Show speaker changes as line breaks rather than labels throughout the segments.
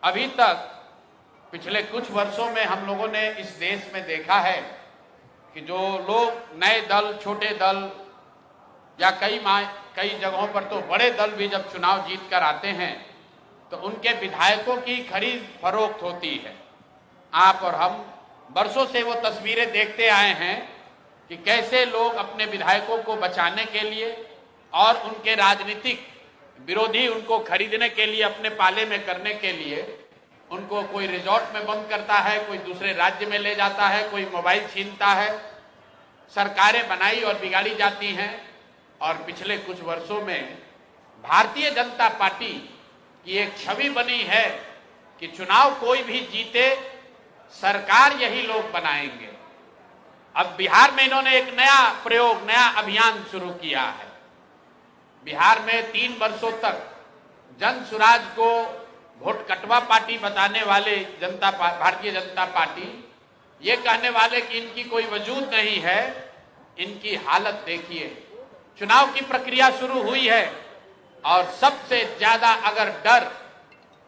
अभी तक पिछले कुछ वर्षों में हम लोगों ने इस देश में देखा है कि जो लोग नए दल, छोटे दल या कई जगहों पर तो बड़े दल भी जब चुनाव जीत कर आते हैं तो उनके विधायकों की खरीद फरोख्त होती है। आप और हम वर्षों से वो तस्वीरें देखते आए हैं कि कैसे लोग अपने विधायकों को बचाने के लिए और उनके राजनीतिक विरोधी उनको खरीदने के लिए, अपने पाले में करने के लिए उनको कोई रिजॉर्ट में बंद करता है, कोई दूसरे राज्य में ले जाता है, कोई मोबाइल छीनता है। सरकारें बनाई और बिगाड़ी जाती हैं। और पिछले कुछ वर्षों में भारतीय जनता पार्टी की एक छवि बनी है कि चुनाव कोई भी जीते, सरकार यही लोग बनाएंगे। अब बिहार में इन्होंने एक नया प्रयोग, नया अभियान शुरू किया है। बिहार में 3 वर्षों तक जन सुराज को वोट कटवा पार्टी बताने वाले भारतीय जनता पार्टी ये कहने वाले कि इनकी कोई वजूद नहीं है। इनकी हालत देखिए। चुनाव की प्रक्रिया शुरू हुई है और सबसे ज्यादा अगर डर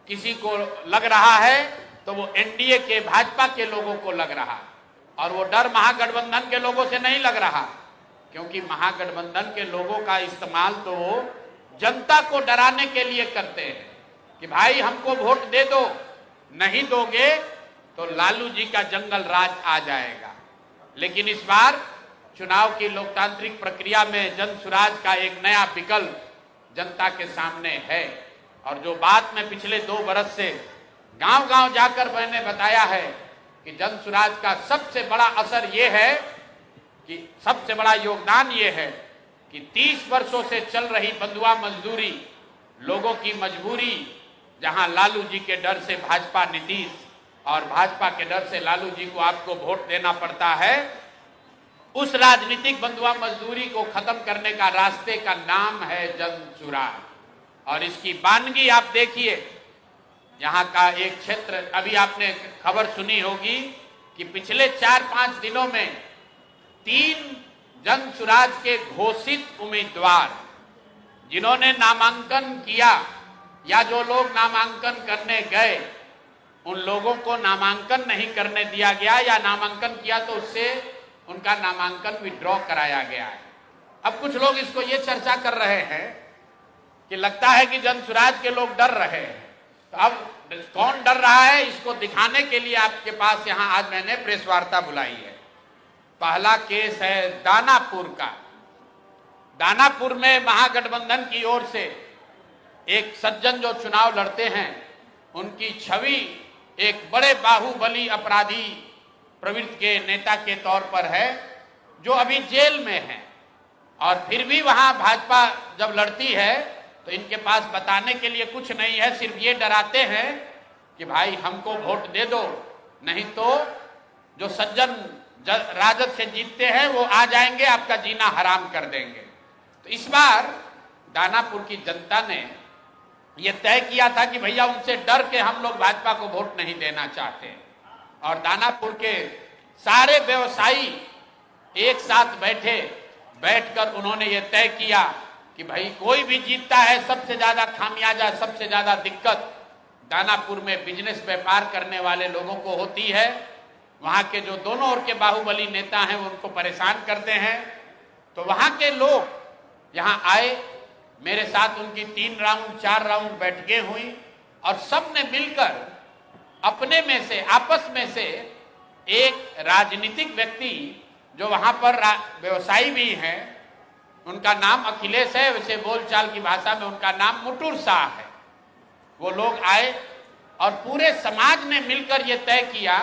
किसी को लग रहा है तो वो एनडीए के, भाजपा के लोगों को लग रहा है। और वो डर महागठबंधन के लोगों से नहीं लग रहा, क्योंकि महागठबंधन के लोगों का इस्तेमाल तो जनता को डराने के लिए करते हैं कि भाई हमको वोट दे दो, नहीं दोगे तो लालू जी का जंगल राज आ जाएगा। लेकिन इस बार चुनाव की लोकतांत्रिक प्रक्रिया में जन सुराज का एक नया विकल्प जनता के सामने है। और जो बात मैं पिछले 2 बरस से गांव-गांव जाकर मैंने बताया है कि जन सुराज का सबसे बड़ा असर ये है कि सबसे बड़ा योगदान ये है कि 30 वर्षों से चल रही बंधुआ मजदूरी, लोगों की मजबूरी, जहां लालू जी के डर से भाजपा नीतीश और भाजपा के डर से लालू जी को आपको वोट देना पड़ता है, उस राजनीतिक बंधुआ मजदूरी को खत्म करने का रास्ते का नाम है जन सुराज। और इसकी वानगी आप देखिए। यहाँ का एक क्षेत्र, अभी आपने खबर सुनी होगी कि पिछले 4-5 दिनों में 3 जन सुराज के घोषित उम्मीदवार जिन्होंने नामांकन किया या जो लोग नामांकन करने गए, उन लोगों को नामांकन नहीं करने दिया गया या नामांकन किया तो उससे उनका नामांकन विड्रॉ कराया गया है। अब कुछ लोग इसको ये चर्चा कर रहे हैं कि लगता है कि जन सुराज के लोग डर रहे हैं। तो अब कौन डर रहा है, इसको दिखाने के लिए आपके पास यहाँ आज मैंने प्रेस वार्ता बुलाई है। पहला केस है दानापुर का। दानापुर में महागठबंधन की ओर से एक सज्जन जो चुनाव लड़ते हैं, उनकी छवि एक बड़े बाहुबली अपराधी प्रवृत्ति के नेता के तौर पर है, जो अभी जेल में है। और फिर भी वहां भाजपा जब लड़ती है तो इनके पास बताने के लिए कुछ नहीं है, सिर्फ ये डराते हैं कि भाई हमको वोट दे दो, नहीं तो जो सज्जन राजद से जीतते हैं वो आ जाएंगे, आपका जीना हराम कर देंगे। तो इस बार दानापुर की जनता ने ये तय किया था कि भैया उनसे डर के हम लोग भाजपा को वोट नहीं देना चाहते। और दानापुर के सारे व्यवसायी एक साथ बैठकर उन्होंने ये तय किया कि भाई कोई भी जीतता है, सबसे ज्यादा खामियाजा, सबसे ज्यादा दिक्कत दानापुर में बिजनेस व्यापार करने वाले लोगों को होती है। वहां के जो दोनों ओर के बाहुबली नेता हैं वो उनको परेशान करते हैं। तो वहां के लोग यहाँ आए, मेरे साथ उनकी 3 राउंड 4 राउंड बैठकें हुई और सबने मिलकर अपने में से, आपस में से एक राजनीतिक व्यक्ति जो वहां पर व्यवसायी भी हैं, उनका नाम अखिलेश है, वैसे बोलचाल की भाषा में उनका नाम मुटुर शाह है। वो लोग आए और पूरे समाज ने मिलकर ये तय किया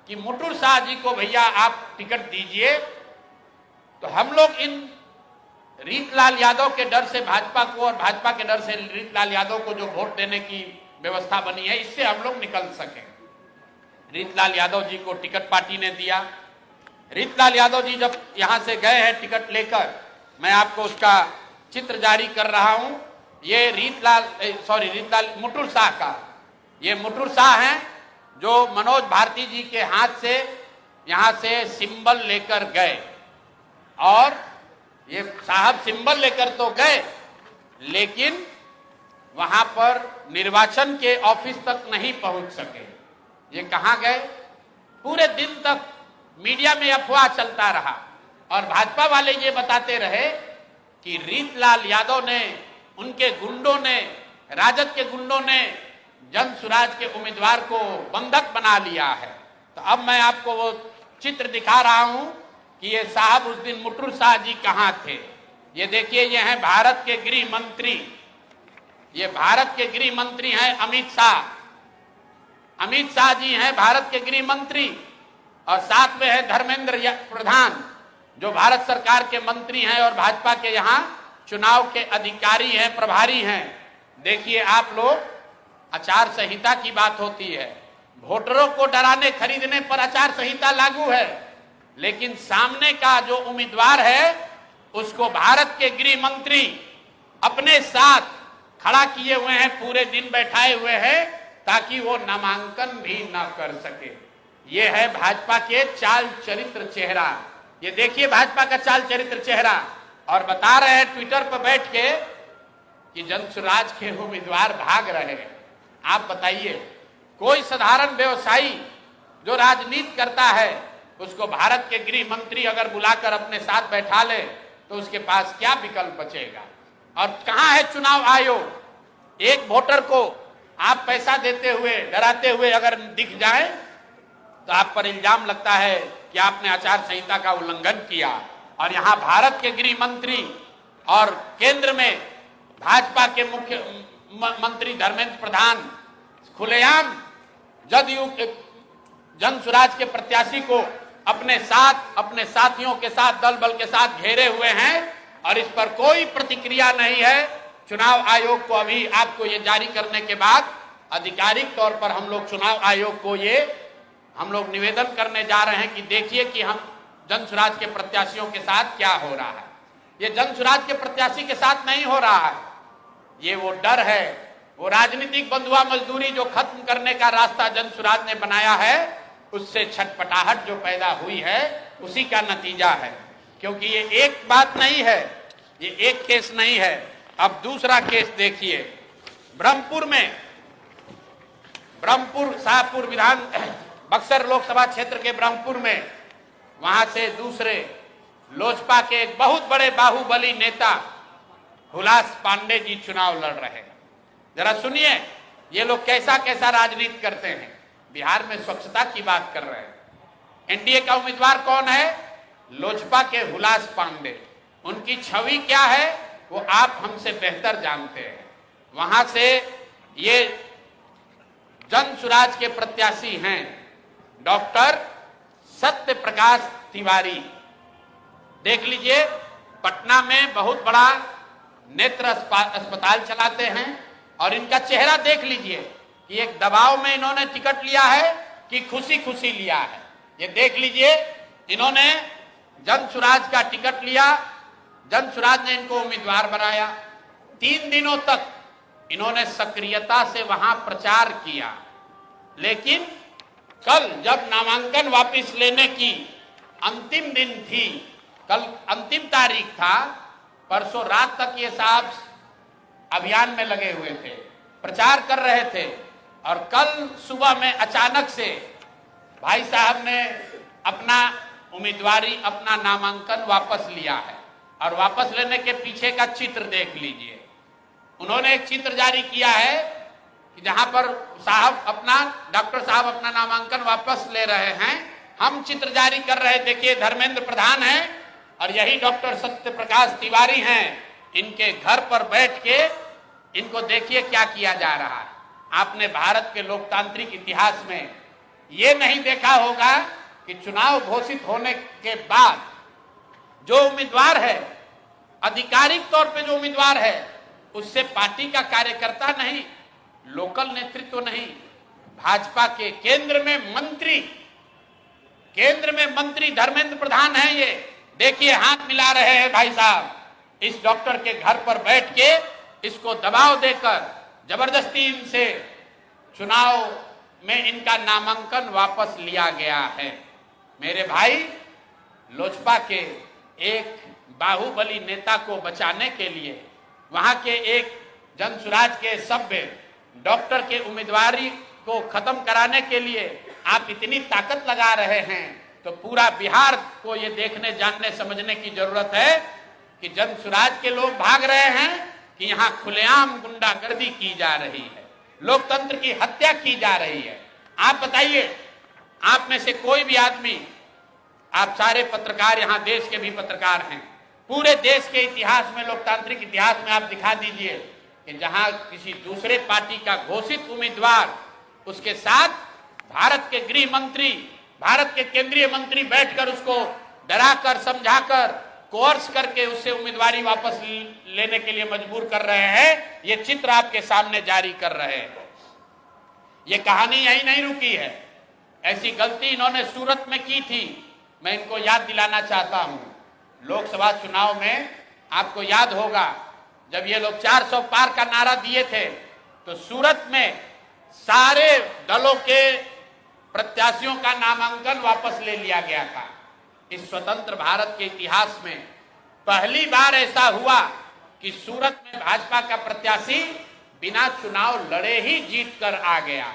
कि मुटुर शाह जी को भैया आप टिकट दीजिए। तो हम लोग इन रीतलाल यादव के डर से भाजपा को और भाजपा के डर से रीतलाल यादव को जो वोट देने की व्यवस्था बनी है, इससे हम लोग निकल सके। रीतलाल यादव जी को टिकट पार्टी ने दिया। रीतलाल यादव जी जब यहां से गए हैं टिकट लेकर, मैं आपको उसका चित्र जारी कर रहा हूं। ये रीतलाल मुटुर शाह का, ये मुटुर शाह हैं जो मनोज भारती जी के हाथ से यहां से सिंबल लेकर गए। और ये साहब सिंबल लेकर तो गए, लेकिन वहां पर निर्वाचन के ऑफिस तक नहीं पहुंच सके। ये कहां गए? पूरे दिन तक मीडिया में अफवाह चलता रहा और भाजपा वाले ये बताते रहे कि रीतलाल यादव ने, उनके गुंडों ने, राजद के गुंडों ने जनसुराज के उम्मीदवार को बंधक बना लिया है। तो अब मैं आपको वो चित्र दिखा रहा हूं कि ये साहब उस दिन मुटुर शाह जी कहां थे। ये देखिए, ये हैं भारत के गृह मंत्री, ये भारत के गृह मंत्री हैं अमित शाह। अमित शाह जी हैं भारत के गृह मंत्री और साथ में है धर्मेंद्र प्रधान जो भारत सरकार के मंत्री हैं और भाजपा के यहाँ चुनाव के अधिकारी हैं, प्रभारी हैं। देखिए आप लोग, आचार संहिता की बात होती है, वोटरों को डराने खरीदने पर आचार संहिता लागू है, लेकिन सामने का जो उम्मीदवार है उसको भारत के गृह मंत्री अपने साथ खड़ा किए हुए हैं, पूरे दिन बैठाए हुए हैं ताकि वो नामांकन भी ना कर सके। ये है भाजपा के चाल चरित्र चेहरा। ये देखिए भाजपा का चाल चरित्र चेहरा। और बता रहे हैं ट्विटर पर बैठ के कि जनसुराज के उम्मीदवार भाग रहे हैं। आप बताइए, कोई साधारण व्यवसायी जो राजनीति करता है उसको भारत के गृह मंत्री अगर बुलाकर अपने साथ बैठा ले तो उसके पास क्या विकल्प बचेगा? और कहां है चुनाव आयोग? एक वोटर को आप पैसा देते हुए, डराते हुए अगर दिख जाए तो आप पर इल्जाम लगता है कि आपने आचार संहिता का उल्लंघन किया। और यहां भारत के गृह मंत्री और केंद्र में भाजपा के मुख्य मंत्री धर्मेंद्र प्रधान खुलेआम जदयू जनसुराज के प्रत्याशी को अपने साथ, अपने साथियों के साथ, दल बल के साथ घेरे हुए हैं और इस पर कोई प्रतिक्रिया नहीं है। चुनाव आयोग को अभी आपको ये जारी करने के बाद आधिकारिक तौर पर हम लोग चुनाव आयोग को हम लोग निवेदन करने जा रहे हैं कि देखिए कि हम जनसुराज के प्रत्याशियों के साथ क्या हो रहा है। ये जनसुराज के प्रत्याशी के साथ नहीं हो रहा है, ये वो डर है, वो राजनीतिक बंधुआ मजदूरी जो खत्म करने का रास्ता जनसुराज ने बनाया है, उससे छटपटाहट जो पैदा हुई है उसी का नतीजा है। क्योंकि ये एक बात नहीं है, ये एक केस नहीं है। अब दूसरा केस देखिए, ब्रह्मपुर में, ब्रह्मपुर शाहपुर विधान बक्सर लोकसभा क्षेत्र के ब्रह्मपुर में, वहां से दूसरे लोजपा के एक बहुत बड़े बाहुबली नेता हुलास पांडे जी चुनाव लड़ रहे हैं। जरा सुनिए ये लोग कैसा कैसा राजनीति करते हैं। बिहार में स्वच्छता की बात कर रहे हैं। एनडीए का उम्मीदवार कौन है? लोजपा के हुलास पांडे। उनकी छवि क्या है वो आप हमसे बेहतर जानते हैं। वहां से ये जनसुराज के प्रत्याशी हैं डॉक्टर सत्य प्रकाश तिवारी। देख लीजिए, पटना में बहुत बड़ा नेत्र अस्पताल चलाते हैं और इनका चेहरा देख लीजिए कि एक दबाव में इन्होंने टिकट लिया है कि खुशी खुशी लिया है। ये देख लीजिए, इन्होंने जनसुराज का टिकट लिया, जनसुराज ने इनको उम्मीदवार बनाया। 3 दिनों तक इन्होंने सक्रियता से वहां प्रचार किया, लेकिन कल जब नामांकन वापस लेने की अंतिम दिन थी, कल अंतिम तारीख था, परसों रात तक ये साहब अभियान में लगे हुए थे, प्रचार कर रहे थे और कल सुबह में अचानक से भाई साहब ने अपना उम्मीदवारी, अपना नामांकन वापस लिया है। और वापस लेने के पीछे का चित्र देख लीजिए। उन्होंने एक चित्र जारी किया है कि जहां पर डॉक्टर साहब अपना नामांकन वापस ले रहे हैं, हम चित्र जारी कर रहे। देखिए, धर्मेंद्र प्रधान हैं और यही डॉक्टर सत्य प्रकाश तिवारी हैं। इनके घर पर बैठ के इनको देखिए क्या किया जा रहा है। आपने भारत के लोकतांत्रिक इतिहास में ये नहीं देखा होगा कि चुनाव घोषित होने के बाद जो उम्मीदवार है, आधिकारिक तौर पे जो उम्मीदवार है, उससे पार्टी का कार्यकर्ता नहीं, लोकल नेतृत्व नहीं, भाजपा के केंद्र में मंत्री धर्मेंद्र प्रधान है। ये देखिए हाथ मिला रहे हैं भाई साहब इस डॉक्टर के घर पर बैठ के, इसको दबाव देकर जबरदस्ती इनसे चुनाव में इनका नामांकन वापस लिया गया है। मेरे भाई, लोजपा के एक बाहुबली नेता को बचाने के लिए, वहां के एक जनसुराज के सभ्य डॉक्टर के उम्मीदवारी को खत्म कराने के लिए आप इतनी ताकत लगा रहे हैं, तो पूरा बिहार को ये देखने जानने समझने की जरूरत है कि जनसुराज के लोग भाग रहे हैं कि यहाँ खुलेआम गुंडागर्दी की जा रही है, लोकतंत्र की हत्या की जा रही है। आप बताइए, आप में से कोई भी आदमी, आप सारे पत्रकार, यहाँ देश के भी पत्रकार हैं, पूरे देश के इतिहास में, लोकतांत्रिक इतिहास में आप दिखा दीजिए कि जहां किसी दूसरे पार्टी का घोषित उम्मीदवार, उसके साथ भारत के गृह मंत्री, भारत के केंद्रीय मंत्री बैठकर उसको डराकर, समझाकर, कोर्स करके उससे उम्मीदवारी वापस लेने के लिए मजबूर कर रहे हैं। ये चित्र आपके सामने जारी कर रहे हैं। ये कहानी यही नहीं रुकी है, ऐसी गलती इन्होंने सूरत में की थी। मैं इनको याद दिलाना चाहता हूं, लोकसभा चुनाव में आपको याद होगा, जब ये लोग 400 पार का नारा दिए थे, तो सूरत में सारे दलों के प्रत्याशियों का नामांकन वापस ले लिया गया था। इस स्वतंत्र भारत के इतिहास में पहली बार ऐसा हुआ कि सूरत में भाजपा का प्रत्याशी बिना चुनाव लड़े ही जीत कर आ गया,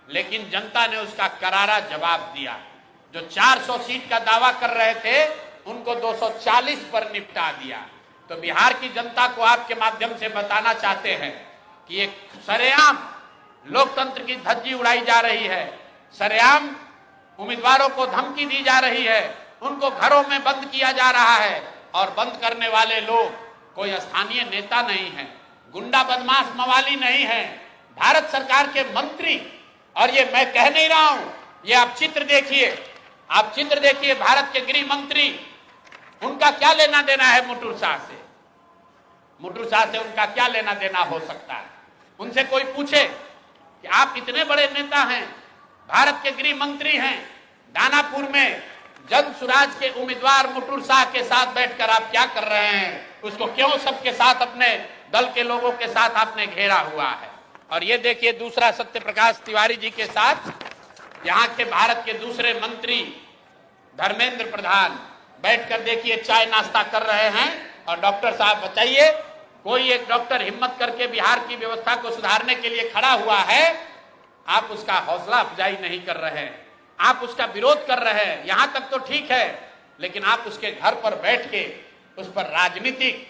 लेकिन जनता ने उसका करारा जवाब दिया। जो 400 सीट का दावा कर रहे थे, उनको 240 पर निपटा दिया। तो बिहार की जनता को आपके माध्यम से बताना चाहते हैं कि एक सरेआम लोकतंत्र की धज्जी उड़ाई जा रही है, सरेआम उम्मीदवारों को धमकी दी जा रही है, उनको घरों में बंद किया जा रहा है, और बंद करने वाले लोग कोई स्थानीय नेता नहीं है, गुंडा बदमाश मवाली नहीं है, भारत सरकार के मंत्री। और ये मैं कह नहीं रहा हूं, ये आप चित्र देखिए, आप चित्र देखिए, भारत के गृह मंत्री, उनका क्या लेना देना है मुटुर शाह से? मुटुर शाह से उनका क्या लेना देना हो सकता है? उनसे कोई पूछे कि आप इतने बड़े नेता हैं, भारत के गृह मंत्री हैं, दानापुर में जनसुराज के उम्मीदवार मुटुर शाह के साथ बैठकर आप क्या कर रहे हैं? उसको क्यों सबके साथ, अपने दल के लोगों के साथ आपने घेरा हुआ है? और ये देखिए दूसरा सत्य प्रकाश तिवारी जी के साथ यहाँ के भारत के दूसरे मंत्री धर्मेंद्र प्रधान बैठकर देखिए चाय नाश्ता कर रहे हैं। और डॉक्टर साहब बताइए, कोई एक डॉक्टर हिम्मत करके बिहार की व्यवस्था को सुधारने के लिए खड़ा हुआ है, आप उसका हौसला अफजाई नहीं कर रहे हैं, आप उसका विरोध कर रहे हैं। यहां तक तो ठीक है, लेकिन आप उसके घर पर बैठ के उस पर राजनीतिक,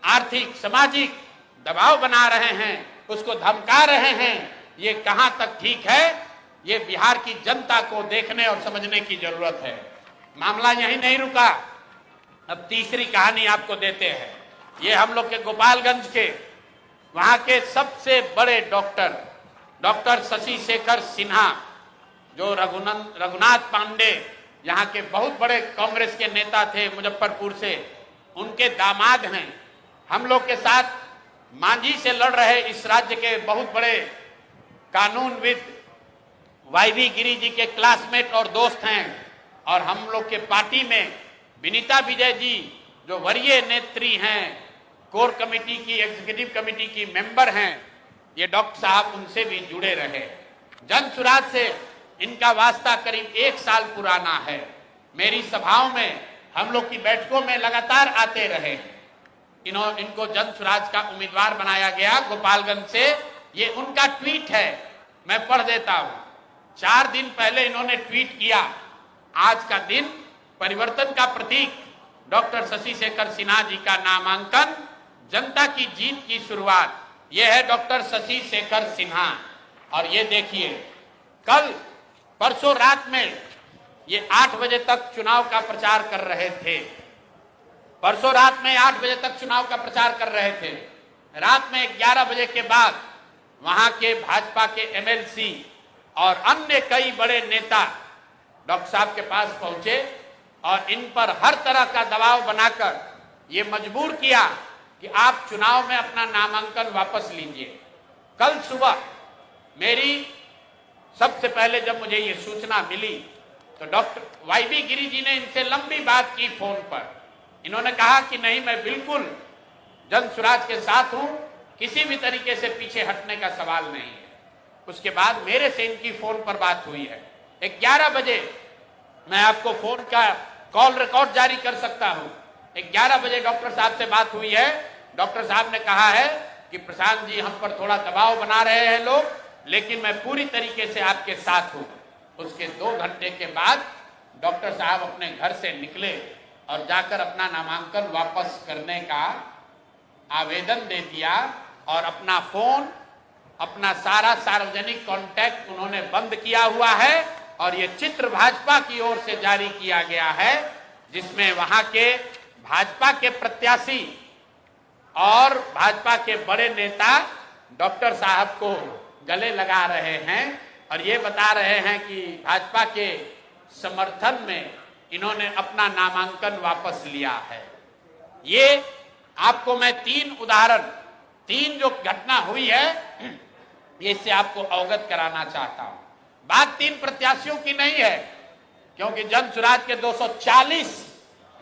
आर्थिक, सामाजिक दबाव बना रहे हैं, उसको धमका रहे हैं। ये कहां तक ठीक है? ये बिहार की जनता को देखने और समझने की जरूरत है। मामला यही नहीं रुका, अब तीसरी कहानी आपको देते हैं। ये हम लोग के गोपालगंज के, वहां के सबसे बड़े डॉक्टर शशि शेखर सिन्हा, जो रघुनाथ पांडे यहाँ के बहुत बड़े कांग्रेस के नेता थे मुजफ्फरपुर से, उनके दामाद हैं। हम लोग के साथ मांझी से लड़ रहे इस राज्य के बहुत बड़े कानूनविद वाईवी गिरी जी के क्लासमेट और दोस्त हैं। और हम लोग के पार्टी में विनीता विजय जी, जो वरीय नेत्री हैं, कोर कमेटी की, एग्जीक्यूटिव कमेटी की मेंबर हैं, ये डॉक्टर साहब उनसे भी जुड़े रहे। जनसुराज से इनका वास्ता करीब 1 साल पुराना है। मेरी सभाओं में, हम लोग की बैठकों में लगातार आते रहे। इनको जनसुराज का उम्मीदवार बनाया गया गोपालगंज से। ये उनका ट्वीट है, मैं पढ़ देता हूं। 4 दिन पहले इन्होंने ट्वीट किया, आज का दिन परिवर्तन का प्रतीक, डॉक्टर शशि शेखर सिन्हा जी का नामांकन, जनता की जीत की शुरुआत। यह है डॉक्टर शशि शेखर सिन्हा। और ये देखिए, परसों रात में ये 8 बजे तक चुनाव का प्रचार कर रहे थे। परसों रात में 8 बजे तक चुनाव का प्रचार कर रहे थे। रात में 11 बजे के बाद वहां के भाजपा के एमएलसी और अन्य कई बड़े नेता डॉक्टर साहब के पास पहुंचे और इन पर हर तरह का दबाव बनाकर ये मजबूर किया कि आप चुनाव में अपना नामांकन वापस लीजिए। कल सुबह मेरी सबसे पहले जब मुझे ये सूचना मिली तो डॉक्टर वाईवी गिरी जी ने इनसे लंबी बात की फोन पर। इन्होंने कहा कि नहीं, मैं बिल्कुल जनसुराज के साथ हूं, किसी भी तरीके से पीछे हटने का सवाल नहीं है। उसके बाद मेरे से इनकी फोन पर बात हुई है 11 बजे। मैं आपको फोन का कॉल रिकॉर्ड जारी कर सकता हूं। 11 बजे डॉक्टर साहब से बात हुई है। डॉक्टर साहब ने कहा है कि प्रशांत जी हम पर थोड़ा दबाव बना रहे हैं लोग, लेकिन मैं पूरी तरीके से आपके साथ हूं। उसके 2 घंटे के बाद डॉक्टर साहब अपने घर से निकले और जाकर अपना नामांकन वापस करने का आवेदन दे दिया और अपना फोन, अपना सारा सार्वजनिक कांटेक्ट उन्होंने बंद किया हुआ है। और ये चित्र भाजपा की ओर से जारी किया गया है, जिसमें वहां के भाजपा के प्रत्याशी और भाजपा के बड़े नेता डॉक्टर साहब को गले लगा रहे हैं और ये बता रहे हैं कि भाजपा के समर्थन में इन्होंने अपना नामांकन वापस लिया है। ये आपको मैं 3 उदाहरण, 3 जो घटना हुई है, इससे आपको अवगत कराना चाहता हूं। बात 3 प्रत्याशियों की नहीं है, क्योंकि जन सुराज के 240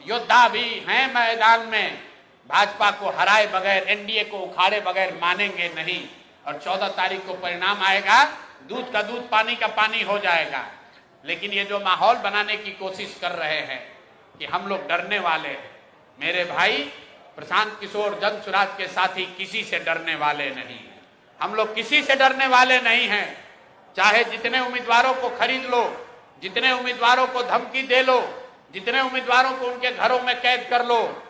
योद्धा भी हैं मैदान में। भाजपा को हराए बगैर, एनडीए को उखाड़े बगैर मानेंगे नहीं। और 14 तारीख को परिणाम आएगा, दूध का दूध पानी का पानी हो जाएगा। लेकिन ये जो माहौल बनाने की कोशिश कर रहे हैं कि हम लोग डरने वाले हैं, मेरे भाई प्रशांत किशोर जन सुराज के साथी किसी से डरने वाले नहीं हैं। हम लोग किसी से डरने वाले नहीं हैं। चाहे जितने उम्मीदवारों को खरीद लो, जितने उम्मीदवारों को धमकी दे लो, जितने उम्मीदवारों को उनके घरों में कैद कर लो,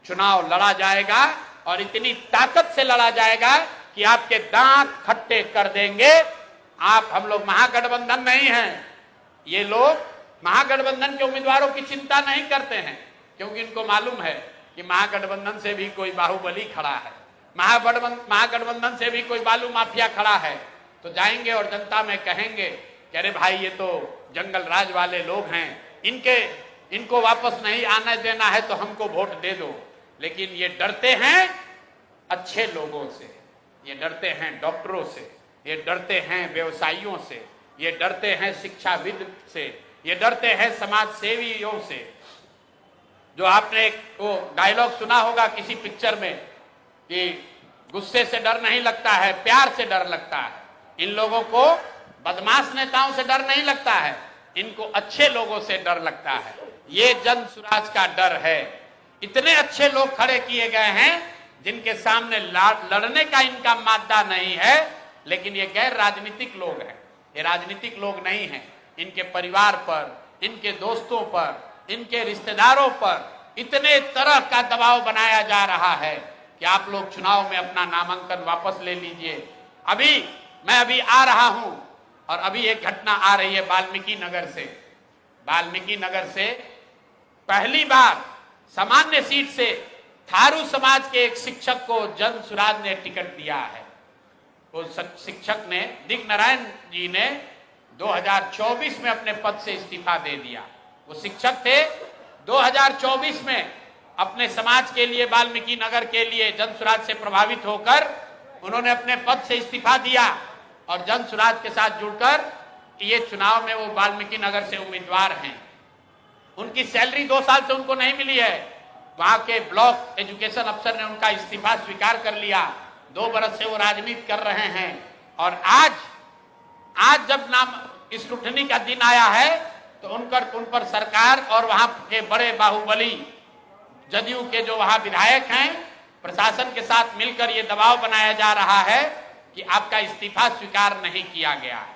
चुनाव लड़ा जाएगा और इतनी ताकत से लड़ा जाएगा कि आपके दांत खट्टे कर देंगे। हम लोग महागठबंधन नहीं हैं। ये लोग महागठबंधन के उम्मीदवारों की चिंता नहीं करते हैं, क्योंकि इनको मालूम है कि महागठबंधन से भी कोई बाहुबली खड़ा है, महागठबंधन से भी कोई बालू माफिया खड़ा है। तो जाएंगे और जनता में कहेंगे कि अरे भाई ये तो जंगल राज वाले लोग हैं, इनको वापस नहीं आने देना है तो हमको वोट दे दो। लेकिन ये डरते हैं अच्छे लोगों से, ये डरते हैं डॉक्टरों से, ये डरते हैं व्यवसायियों से, ये डरते हैं शिक्षाविद से, ये डरते हैं समाज सेवियों से। जो आपने एक वो डायलॉग सुना होगा किसी पिक्चर में कि गुस्से से डर नहीं लगता है, प्यार से डर लगता है। इन लोगों को बदमाश नेताओं से डर नहीं लगता है, इनको अच्छे लोगों से डर लगता है। ये जन सुराज का डर है। इतने अच्छे लोग खड़े किए गए हैं जिनके सामने लड़ने का इनका मादा नहीं है, लेकिन ये गैर राजनीतिक लोग हैं, ये राजनीतिक लोग नहीं हैं। इनके परिवार पर, इनके दोस्तों पर, इनके रिश्तेदारों पर इतने तरह का दबाव बनाया जा रहा है कि आप लोग चुनाव में अपना नामांकन वापस ले लीजिए। मैं अभी आ रहा हूं और अभी एक घटना आ रही है वाल्मीकि नगर से। वाल्मीकि नगर से पहली बार सामान्य सीट से थारू समाज के एक शिक्षक को जन सुराज ने टिकट दिया है। वो शिक्षक ने, दिग्नारायण जी ने 2024 में अपने पद से इस्तीफा दे दिया। वो शिक्षक थे, 2024 में अपने समाज के लिए, वाल्मीकि नगर के लिए जन सुराज से प्रभावित होकर उन्होंने अपने पद से इस्तीफा दिया और जन सुराज के साथ जुड़कर ये चुनाव में वो वाल्मीकि नगर से उम्मीदवार हैं। उनकी सैलरी 2 साल से उनको नहीं मिली है। वहां के ब्लॉक एजुकेशन अफसर ने उनका इस्तीफा स्वीकार कर लिया। 2 बरस से वो राजनीति कर रहे हैं और आज जब नाम स्क्रूटनी का दिन आया है तो उन पर सरकार और वहां के बड़े बाहुबली जदयू के जो वहां विधायक हैं, प्रशासन के साथ मिलकर ये दबाव बनाया जा रहा है कि आपका इस्तीफा स्वीकार नहीं किया गया।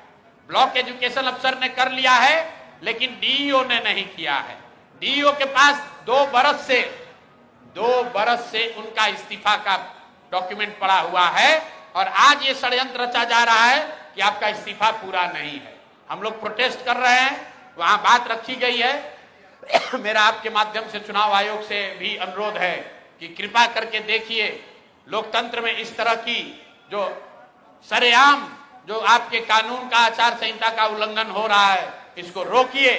ब्लॉक एजुकेशन अफसर ने कर लिया है, लेकिन डीईओ ने नहीं किया है। डीईओ के पास 2 बरस से उनका इस्तीफा का डॉक्यूमेंट पड़ा हुआ है और आज ये षड्यंत्र रचा जा रहा है कि आपका इस्तीफा पूरा नहीं है। हम लोग प्रोटेस्ट कर रहे हैं, वहां बात रखी गई है। मेरा आपके माध्यम से चुनाव आयोग से भी अनुरोध है कि कृपा करके देखिए, लोकतंत्र में इस तरह की जो सरेआम जो आपके कानून का, आचार संहिता का उल्लंघन हो रहा है, इसको रोकिए,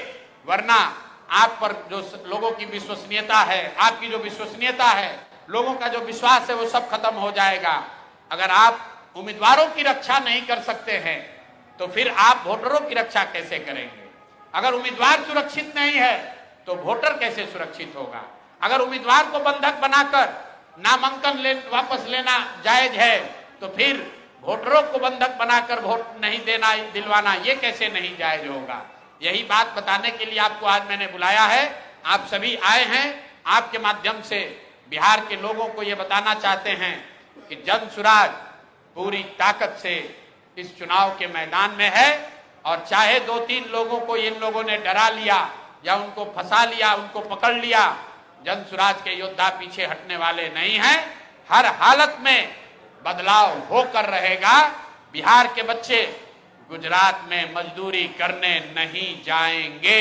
वरना आप पर जो लोगों की विश्वसनीयता है, आपकी जो विश्वसनीयता है, लोगों का जो विश्वास है, वो सब खत्म हो जाएगा। अगर आप उम्मीदवारों की रक्षा नहीं कर सकते हैं तो फिर आप वोटरों की रक्षा कैसे करेंगे? अगर उम्मीदवार सुरक्षित नहीं है तो वोटर कैसे सुरक्षित होगा? अगर उम्मीदवार को बंधक बनाकर नामांकन वापस लेना जायज है तो फिर वोटरों को बंधक बनाकर वोट नहीं देना, दिलवाना, ये कैसे नहीं जायज होगा? यही बात बताने के लिए आपको आज मैंने बुलाया है। आप सभी आए हैं। आपके माध्यम से बिहार के लोगों को ये बताना चाहते हैं कि जन सुराज पूरी ताकत से इस चुनाव के मैदान में है। और चाहे 2-3 लोगों को इन लोगों ने डरा लिया या उनको फंसा लिया, उनको पकड़ लिया, जन सुराज के योद्धा पीछे हटने वाले नहीं हैं। हर हालत में बदलाव होकर रहेगा। बिहार के बच्चे गुजरात में मजदूरी करने नहीं जाएंगे।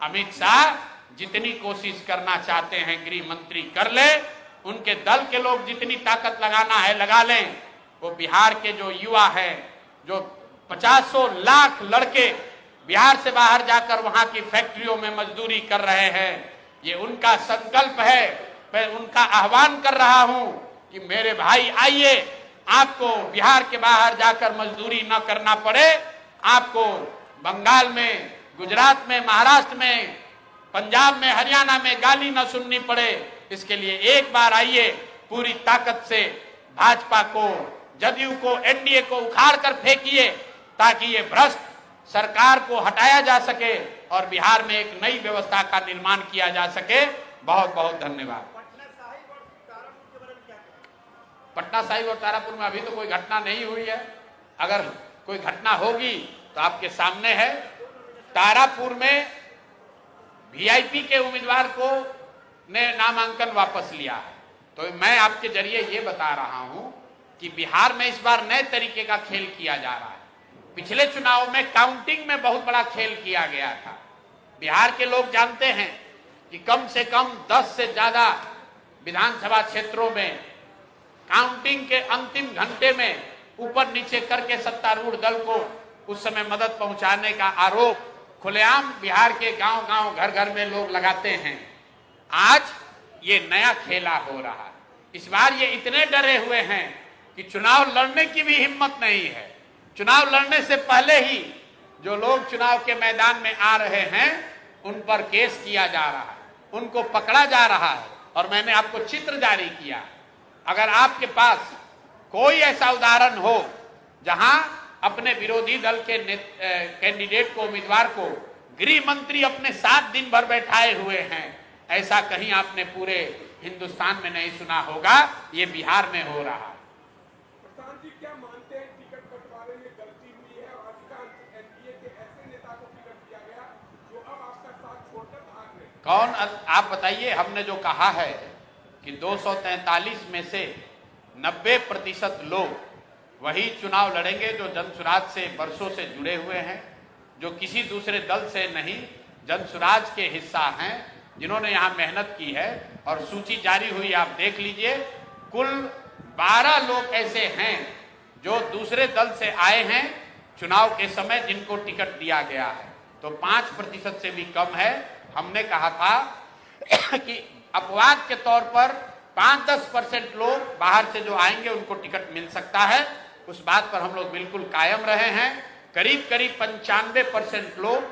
अमित शाह जितनी कोशिश करना चाहते हैं गृह मंत्री कर ले, उनके दल के लोग जितनी ताकत लगाना है लगा लें। वो बिहार के जो युवा हैं, जो 50 लाख लड़के बिहार से बाहर जाकर वहां की फैक्ट्रियों में मजदूरी कर रहे हैं, ये उनका संकल्प है। मैं उनका आह्वान कर रहा हूं कि मेरे भाई आइए, आपको बिहार के बाहर जाकर मजदूरी न करना पड़े, आपको बंगाल में, गुजरात में, महाराष्ट्र में, पंजाब में, हरियाणा में गाली न सुननी पड़े। इसके लिए एक बार आइए, पूरी ताकत से भाजपा को, जदयू को, एनडीए को उखाड़ कर फेंकिए, ताकि ये भ्रष्ट सरकार को हटाया जा सके और बिहार में एक नई व्यवस्था का निर्माण किया जा सके। बहुत बहुत धन्यवाद। पटना साहिब और तारापुर में अभी तो कोई घटना नहीं हुई है। अगर कोई घटना होगी तो आपके सामने है। तारापुर में वीआईपी के उम्मीदवार को ने नामांकन वापस लिया है। तो मैं आपके जरिए ये बता रहा हूं कि बिहार में इस बार नए तरीके का खेल किया जा रहा है। पिछले चुनाव में काउंटिंग में बहुत बड़ा खेल किया गया था। बिहार के लोग जानते हैं कि कम से कम 10 से ज्यादा विधानसभा क्षेत्रों में काउंटिंग के अंतिम घंटे में ऊपर नीचे करके सत्तारूढ़ दल को उस समय मदद पहुंचाने का आरोप खुलेआम बिहार के गांव-गांव, घर-घर में लोग लगाते हैं। आज ये नया खेला हो रहा है। इस बार ये इतने डरे हुए हैं कि चुनाव लड़ने की भी हिम्मत नहीं है। चुनाव लड़ने से पहले ही जो लोग चुनाव के मैदान में आ रहे हैं उन पर केस किया जा रहा है, उनको पकड़ा जा रहा है। और मैंने आपको चित्र जारी किया। अगर आपके पास कोई ऐसा उदाहरण हो जहां अपने विरोधी दल के कैंडिडेट को, उम्मीदवार को गृह मंत्री अपने साथ दिन भर बैठाए हुए हैं, ऐसा कहीं आपने पूरे हिंदुस्तान में नहीं सुना होगा। ये बिहार में हो रहा है।
प्रधान जी, क्या मानते हैं टिकट बंटवारे में गलती हुई है और अधिकांश एनडीए के ऐसे नेता को टिकट दिया गया जो अब आपका साथ छोड़कर भाग रहे?
कौन? आप बताइए। हमने जो कहा है कि 243 में से 90% लोग वही चुनाव लड़ेंगे जो जनसुराज से बरसों से जुड़े हुए हैं, जो किसी दूसरे दल से नहीं, जनसुराज के हिस्सा हैं, जिन्होंने यहाँ मेहनत की है। और सूची जारी हुई, आप देख लीजिए। कुल 12 लोग ऐसे हैं जो दूसरे दल से आए हैं चुनाव के समय, जिनको टिकट दिया गया है। तो 5% से भी कम है। हमने कहा था कि अपवाद के तौर पर 5-10% लोग बाहर से जो आएंगे उनको टिकट मिल सकता है। उस बात पर हम लोग बिल्कुल कायम रहे हैं। करीब करीब 95% लोग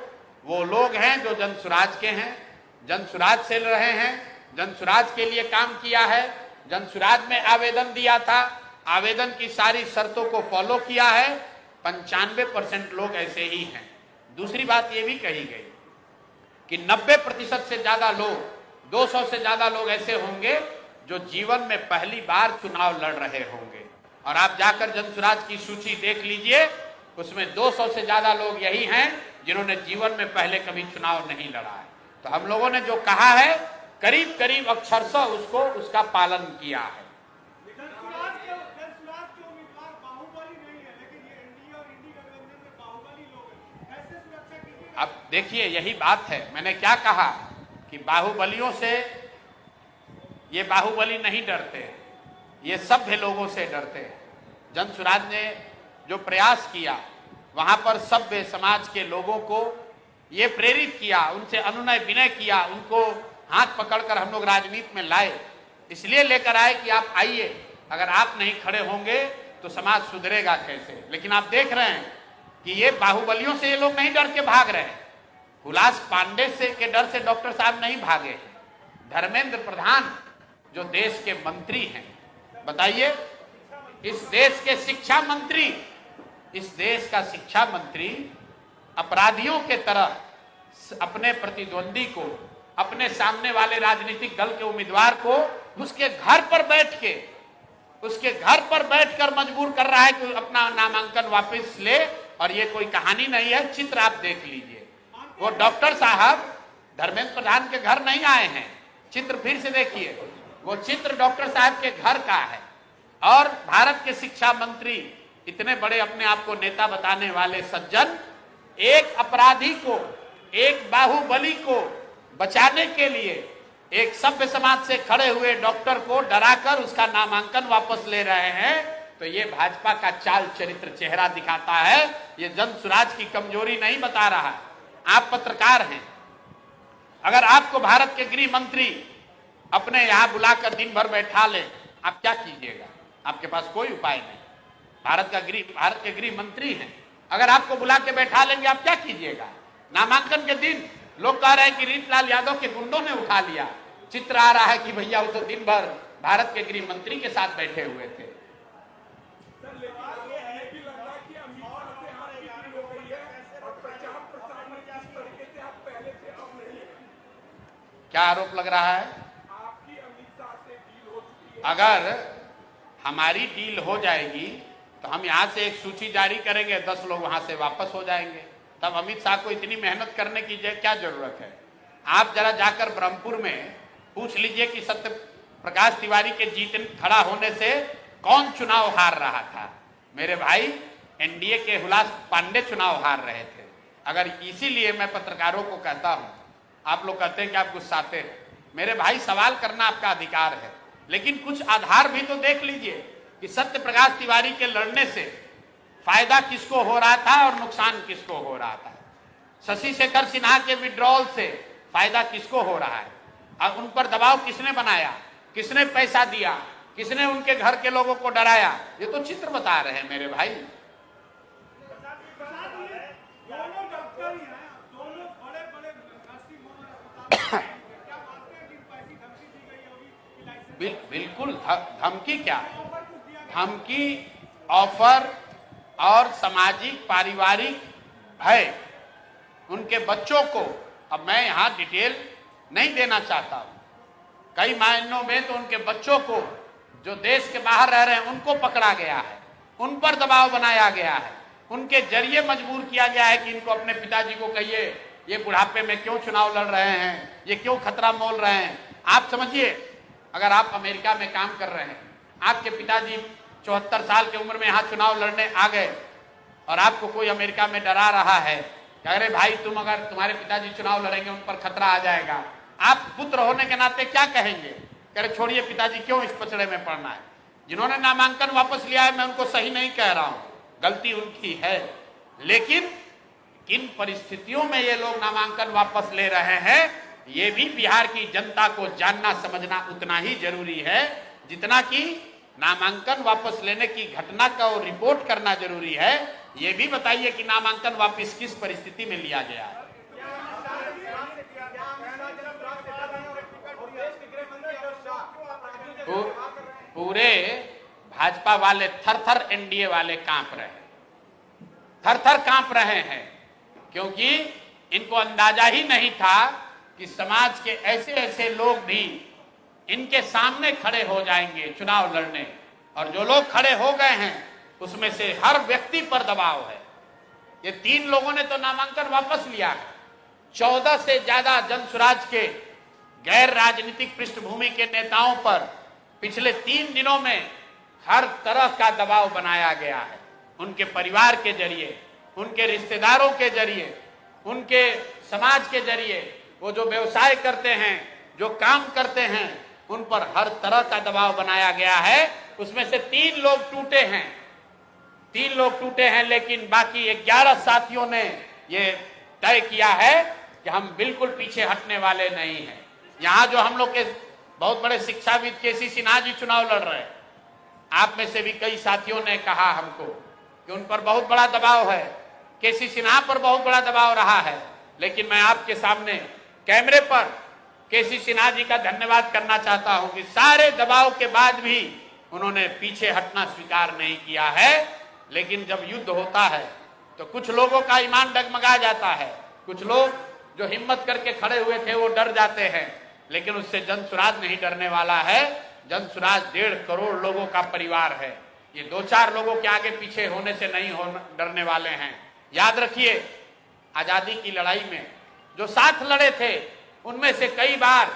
वो लोग हैं जो जनसुराज के हैं, जनसुराज से रहे हैं, जनसुराज के लिए काम किया है, जनसुराज में आवेदन दिया था, आवेदन की सारी शर्तों को फॉलो किया है। 95% लोग ऐसे ही हैं। दूसरी बात ये भी कही गई कि 90% से ज्यादा लोग, 200 से ज्यादा लोग ऐसे होंगे जो जीवन में पहली बार चुनाव लड़ रहे होंगे। और आप जाकर जनसुराज की सूची देख लीजिए, उसमें 200 से ज्यादा लोग यही हैं जिन्होंने जीवन में पहले कभी चुनाव नहीं लड़ा है। तो हम लोगों ने जो कहा है करीब करीब अक्षरशः उसका पालन किया है। अब देखिए, यही बात है। मैंने क्या कहा कि बाहुबलियों से ये बाहुबली नहीं डरते, ये सभ्य लोगों से डरते हैं। जनसुराज ने जो प्रयास किया, वहां पर सभ्य समाज के लोगों को ये प्रेरित किया, उनसे अनुनय विनय किया, उनको हाथ पकड़कर हम लोग राजनीति में लाए। इसलिए लेकर आए कि आप आइए, अगर आप नहीं खड़े होंगे तो समाज सुधरेगा कैसे। लेकिन आप देख रहे हैं कि ये बाहुबलियों से ये लोग नहीं डर के भाग रहे हैं। हुलास पांडे से के डर से डॉक्टर साहब नहीं भागे। धर्मेंद्र प्रधान जो देश के मंत्री हैं, बताइए, इस देश के शिक्षा मंत्री, इस देश का शिक्षा मंत्री अपराधियों के तरह अपने प्रतिद्वंदी को, अपने सामने वाले राजनीतिक दल के उम्मीदवार को उसके घर पर बैठ के उसके घर पर बैठकर मजबूर कर रहा है कि अपना नामांकन वापस ले। और ये कोई कहानी नहीं है, चित्र आप देख लीजिए। वो डॉक्टर साहब धर्मेंद्र प्रधान के घर नहीं आए हैं, चित्र फिर से देखिए, वो चित्र डॉक्टर साहब के घर का है। और भारत के शिक्षा मंत्री, इतने बड़े अपने आप को नेता बताने वाले सज्जन, एक अपराधी को, एक बाहुबली को बचाने के लिए एक सभ्य समाज से खड़े हुए डॉक्टर को डराकर उसका नामांकन वापस ले रहे हैं। तो ये भाजपा का चाल चरित्र चेहरा दिखाता है, ये जन स्वराज की कमजोरी नहीं बता रहा। आप पत्रकार हैं, अगर आपको भारत के गृह मंत्री अपने यहां बुलाकर दिन भर बैठा ले, आप क्या कीजिएगा? आपके पास कोई उपाय नहीं। भारत के गृह मंत्री हैं, अगर आपको बुला के बैठा लेंगे, आप क्या कीजिएगा? नामांकन के दिन लोग कह रहे हैं कि रीतलाल यादव के गुंडों ने उठा लिया। चित्र आ रहा है कि भैया वो तो दिन भर भारत के गृह मंत्री के साथ बैठे हुए थे। क्या आरोप लग रहा है?
आपकी अमित शाह से डील हो चुकी है।
अगर हमारी डील हो जाएगी तो हम यहां से एक सूची जारी करेंगे, 10 लोग वहां से वापस हो जाएंगे। तब अमित शाह को इतनी मेहनत करने की क्या जरूरत है? आप जरा जाकर ब्रह्मपुर में पूछ लीजिए कि सत्य प्रकाश तिवारी के जीत खड़ा होने से कौन चुनाव हार रहा था। मेरे भाई, एनडीए के हुलास पांडे चुनाव हार रहे थे। अगर इसीलिए मैं पत्रकारों को कहता हूं, आप लोग कहते हैं कि आप गुस्साते हैं, मेरे भाई सवाल करना आपका अधिकार है, लेकिन कुछ आधार भी तो देख लीजिए कि सत्य प्रकाश तिवारी के लड़ने से फायदा किसको हो रहा था और नुकसान किसको हो रहा था। शशि शेखर सिन्हा के विड्रॉल से फायदा किसको हो रहा है और उन पर दबाव किसने बनाया, किसने पैसा दिया, किसने उनके घर के लोगों को डराया, ये तो चित्र बता रहे हैं मेरे भाई। बिल्कुल, धमकी क्या? धमकी, ऑफर और सामाजिक पारिवारिक भय उनके बच्चों को, अब मैं यहां डिटेल नहीं देना चाहता हूं, कई मायनों में तो उनके बच्चों को जो देश के बाहर रह रहे हैं उनको पकड़ा गया है, उन पर दबाव बनाया गया है, उनके जरिए मजबूर किया गया है कि इनको अपने पिताजी को कहिए ये बुढ़ापे में क्यों चुनाव लड़ रहे हैं, ये क्यों खतरा मोल रहे हैं। आप समझिए, अगर आप अमेरिका में काम कर रहे हैं, आपके पिताजी 74 साल की उम्र में यहाँ चुनाव लड़ने आ गए और आपको कोई अमेरिका में डरा रहा है, कह रहे भाई तुम अगर तुम्हारे पिताजी चुनाव लड़ेंगे उन पर खतरा आ जाएगा, आप पुत्र होने के नाते क्या कहेंगे? कह रहे छोड़िए पिताजी, क्यों इस पचड़े में पड़ना है। जिन्होंने नामांकन वापस लिया है, मैं उनको सही नहीं कह रहा हूं, गलती उनकी है, लेकिन किन परिस्थितियों में ये लोग नामांकन वापस ले रहे हैं, ये भी बिहार की जनता को जानना समझना उतना ही जरूरी है जितना कि नामांकन वापस लेने की घटना का रिपोर्ट करना जरूरी है। ये भी बताइए कि नामांकन वापस किस परिस्थिति में लिया गया है। पूरे भाजपा वाले थर-थर एनडीए वाले कांप रहे हैं, थर-थर कांप रहे हैं, क्योंकि इनको अंदाजा ही नहीं था कि समाज के ऐसे ऐसे लोग भी इनके सामने खड़े हो जाएंगे चुनाव लड़ने। और जो लोग खड़े हो गए हैं उसमें से हर व्यक्ति पर दबाव है। ये 3 लोगों ने तो नामांकन वापस लिया है। 14 से ज्यादा जन स्वराज के गैर राजनीतिक पृष्ठभूमि के नेताओं पर पिछले 3 दिनों में हर तरह का दबाव बनाया गया है, उनके परिवार के जरिए, उनके रिश्तेदारों के जरिए, उनके समाज के जरिए। वो जो व्यवसाय करते हैं, जो काम करते हैं, उन पर हर तरह का दबाव बनाया गया है। उसमें से 3 लोग टूटे हैं, 3 लोग टूटे हैं, लेकिन बाकी 11 साथियों ने ये तय किया है कि हम बिल्कुल पीछे हटने वाले नहीं हैं। यहाँ जो हम लोग के बहुत बड़े शिक्षाविद केसी सिन्हा जी चुनाव लड़ रहे हैं, आप में से भी कई साथियों ने कहा हमको कि उन पर बहुत बड़ा दबाव है, केसी सिन्हा पर बहुत बड़ा दबाव रहा है। लेकिन मैं आपके सामने कैमरे पर केसी सिन्हा जी का धन्यवाद करना चाहता हूं कि सारे दबाव के बाद भी उन्होंने पीछे हटना स्वीकार नहीं किया है। लेकिन जब युद्ध होता है तो कुछ लोगों का ईमान डगमगा जाता है, कुछ लोग जो हिम्मत करके खड़े हुए थे वो डर जाते हैं, लेकिन उससे जन स्वराज नहीं डरने वाला है। जन सुराज 1.5 करोड़ लोगों का परिवार है। ये 2-4 लोगों के आगे पीछे होने से नहीं डरने वाले हैं। याद रखिए, आजादी की लड़ाई में जो साथ लड़े थे उनमें से कई बार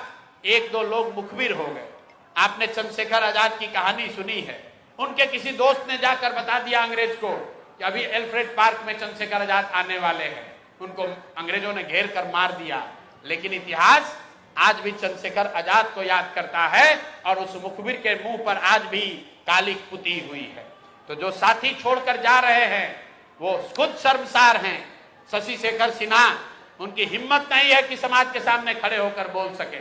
1-2 लोग मुखबिर हो गए। आपने चंद्रशेखर आजाद की कहानी सुनी है। उनके किसी दोस्त ने जाकर बता दिया अंग्रेज को कि अभी एल्फ्रेड पार्क में चंद्रशेखर आजाद आने वाले हैं। उनको अंग्रेजों ने घेर कर मार दिया। लेकिन इतिहास आज भी चंद्रशेखर आजाद को याद करता है और उस मुखबिर के मुंह पर आज भी कालिक पुती हुई है। तो जो साथी छोड़कर जा रहे हैं वो खुद शर्मसार हैं। शशि शेखर सिन्हा, उनकी हिम्मत नहीं है कि समाज के सामने खड़े होकर बोल सके।